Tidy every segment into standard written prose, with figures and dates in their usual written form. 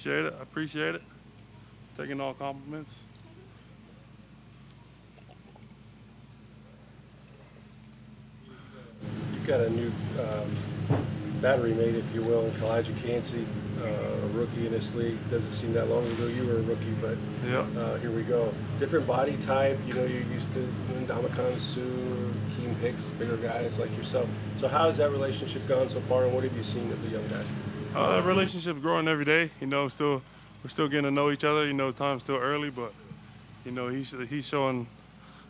Appreciate it. I appreciate it. Taking all compliments. You've got a new battery mate, if you will, in Kalijah Cansey, a rookie in this league. Doesn't seem that long ago you were a rookie, but Yeah. here we go. Different body type. You know, you're used to Ndamukong Suh, Keem Hicks, bigger guys like yourself. So how has that relationship gone so far, and what have you seen of the young guy? Relationship's growing every day. We're still getting to know each other. Time's still early, but he's showing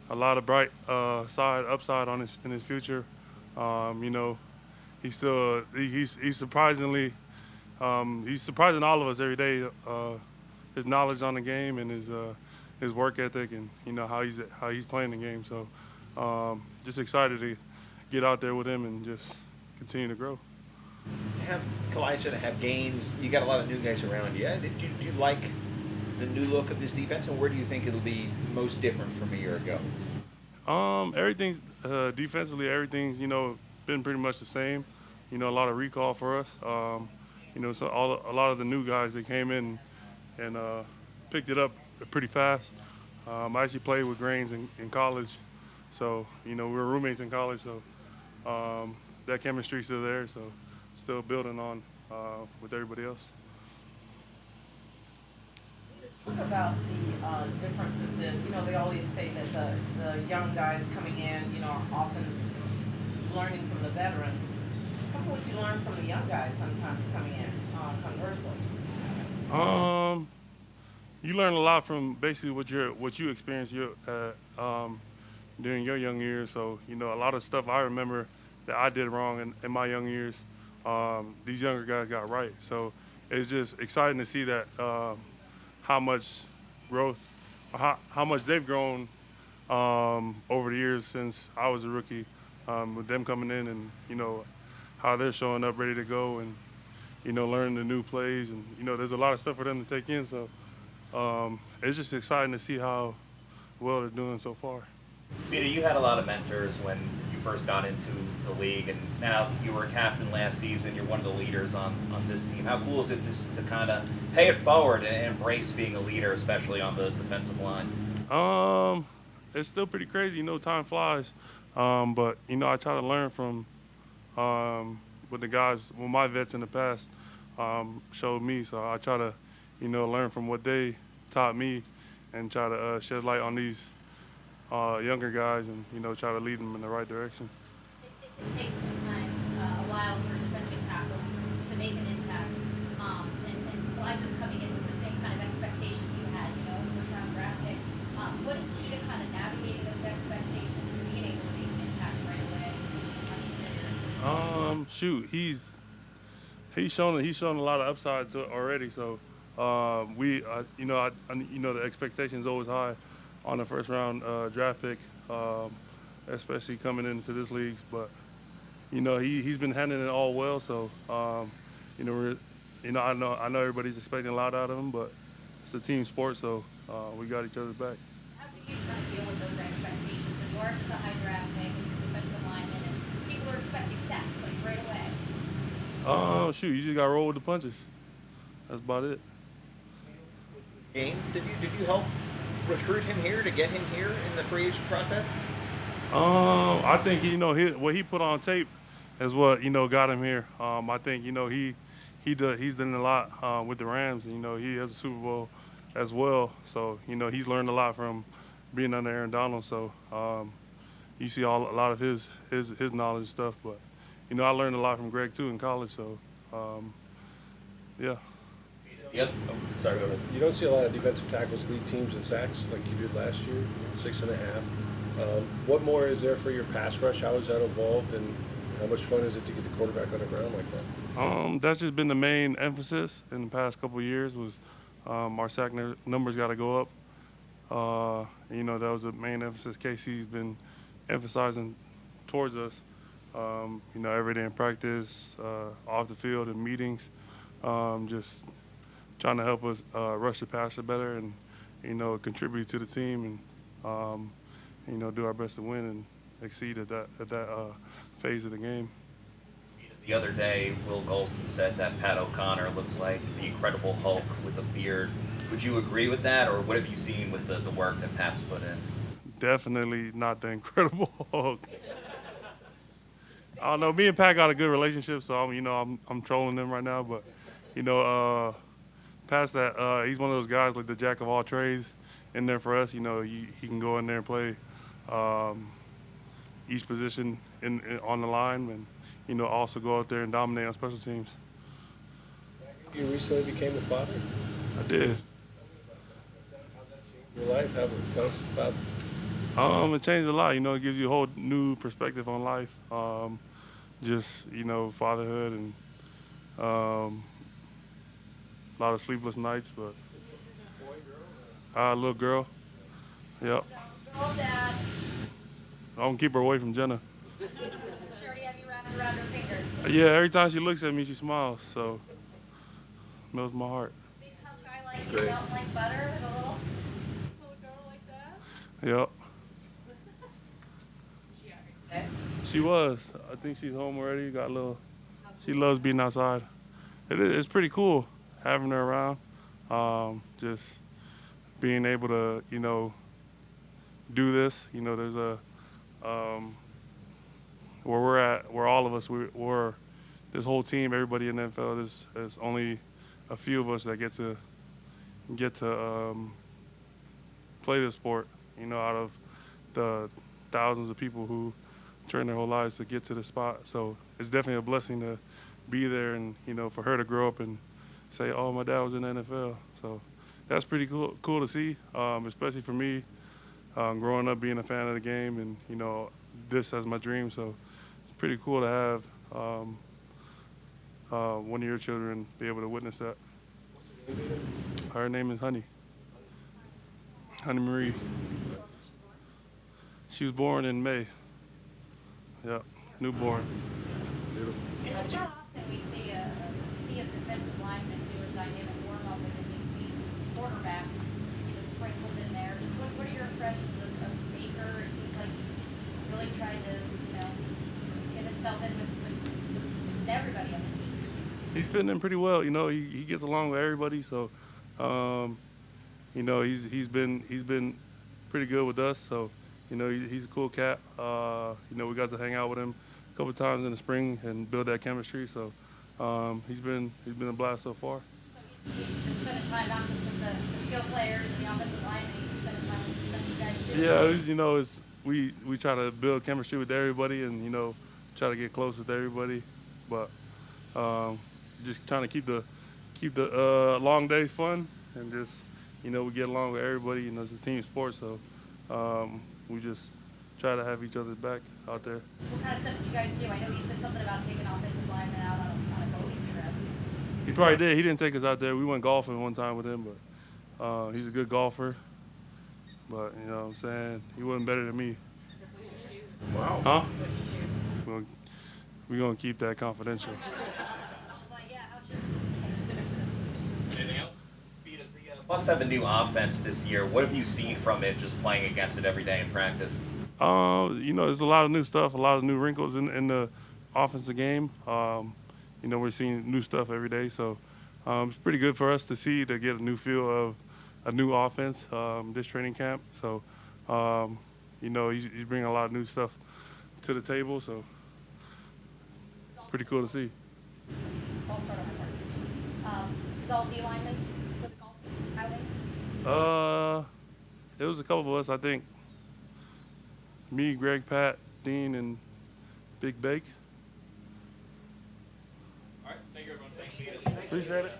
a lot of bright upside on his in his future. You know, he's surprisingly he's surprising all of us every day. His knowledge on the game and his work ethic, and how he's playing the game. So just excited to get out there with him and just continue to grow. To have Kalijah to have gains, you got a lot of new guys around you. Do you like the new look of this defense, and where do you think it'll be most different from a year ago? Everything's defensively, everything's been pretty much the same. A lot of recall for us. So a lot of the new guys that came in and picked it up pretty fast. I actually played with Grains in college, so we were roommates in college. So that chemistry's still there. So still building on with everybody else. Talk about the differences in, they always say that the young guys coming in, are often learning from the veterans. Tell me what you learn from the young guys sometimes coming in, conversely. You learn a lot from basically what you experienced during your young years. So a lot of stuff I remember that I did wrong in my young years. These younger guys got right. So it's just exciting to see that how much growth, how much they've grown over the years since I was a rookie. With them coming in and how they're showing up ready to go and learning the new plays and there's a lot of stuff for them to take in. So it's just exciting to see how well they're doing so far. Vita, you had a lot of mentors when you first got into the league, and now you were a captain last season. You're one of the leaders on this team. How cool is it just to kind of pay it forward and embrace being a leader, especially on the defensive line? It's still pretty crazy. Time flies. But I try to learn from what the guys, well, my vets in the past showed me. So I try to, learn from what they taught me and try to shed light on these younger guys and, try to lead them in the right direction. It can take sometimes a while for defensive tackles to make an impact. And Elijah's coming in with the same kind of expectations you had, first round draft pick. What is key to kind of navigating those expectations and being able to make an impact right away on the interior? Shoot, he's shown a lot of upside to it already. So the expectations always high on the first round draft pick, especially coming into this league. But he's been handling it all well. So I know everybody's expecting a lot out of him, but it's a team sport, so we got each other's back. How do you kind of deal with those expectations? When you are such a high draft pick and you're defensive lineman and people are expecting sacks like right away? Shoot, you just got to roll with the punches. That's about it. Games, did you help recruit him here to get him here in the free agent process? I think what he put on tape is what got him here. I think he's done a lot with the Rams. He has a Super Bowl as well, so he's learned a lot from being under Aaron Donald. So you see a lot of his knowledge and stuff. But I learned a lot from Greg too in college. So yeah. Yep. Oh, sorry, go ahead. You don't see a lot of defensive tackles lead teams in sacks like you did last year, 6.5. What more is there for your pass rush? How has that evolved, and how much fun is it to get the quarterback on the ground like that? That's just been the main emphasis in the past couple of years was our sack numbers got to go up. That was the main emphasis KC's been emphasizing towards us. Every day in practice, off the field in meetings, just trying to help us rush the passer better and, contribute to the team and, do our best to win and exceed at that phase of the game. The other day, Will Golston said that Pat O'Connor looks like the Incredible Hulk with a beard. Would you agree with that, or what have you seen with the work that Pat's put in? Definitely not the Incredible Hulk. I don't know. Me and Pat got a good relationship, so I'm trolling him right now. But past that, he's one of those guys like the jack of all trades in there for us. He can go in there and play each position on the line, and also go out there and dominate on special teams. You recently became a father. I did. How's that changed your life? Tell us about. It changed a lot. It gives you a whole new perspective on life. Just fatherhood and a lot of sleepless nights, but little girl. Yep. Girl, Dad. I'm gonna keep her away from Jenna. She already have you wrapped around her finger. Yeah, every time she looks at me, she smiles. So melts my heart. Big tough guy like you, great. melt like butter, and a little girl like that. Yep. She out here today? She was. I think she's home already. Got a little. She loves being outside. It's pretty cool having her around. Just being able to, do this. There's a where all of us we're this whole team, everybody in the NFL. There's only a few of us that get to play this sport. Out of the thousands of people who train their whole lives to get to the spot. So it's definitely a blessing to be there, and for her to grow up and say, "Oh, my dad was in the NFL." So that's pretty cool to see, especially for me, growing up being a fan of the game, and this as my dream. So it's pretty cool to have one of your children be able to witness that. Her name is Honey Marie. She was born in May. Yep, newborn. Beautiful. It's not often we see a defensive lineman do a dynamic warm-up with a new seat quarterback, sprinkled in there. Just what are your impressions of Baker? It seems like he's really tried to, get himself in with everybody on the team. He's fitting in pretty well. He gets along with everybody. So, he's been pretty good with us. So, he's a cool cat. We got to hang out with him a couple of times in the spring and build that chemistry. So, he's been a blast so far. So he's been spending time not just with the skill players and the offensive linemen, he's been spending time with the defensive guys too. Yeah, we try to build chemistry with everybody and try to get close with everybody, but just trying to keep the long days fun and just we get along with everybody. It's a team sport, so we just try to have each other's back out there. What kind of stuff did you guys do? I know he said something about taking offensive linemen out on a boating trip. He probably did. He didn't take us out there. We went golfing one time with him, but he's a good golfer. But you know what I'm saying, he wasn't better than me. Wow. Huh? What'd you shoot? We're gonna keep that confidential. Anything else? The Bucs have a new offense this year. What have you seen from it, just playing against it every day in practice? There's a lot of new stuff, a lot of new wrinkles in the offensive game. We're seeing new stuff every day, so it's pretty good for us to get a new feel of a new offense this training camp. So, he's bringing a lot of new stuff to the table, so it's pretty cool to see. I'll start on my part. Is all D linemen for the golf outing? It was a couple of us, I think. Me, Greg, Pat, Dean, and Big Bake. All right, thank you, everyone. Thank you. Appreciate it.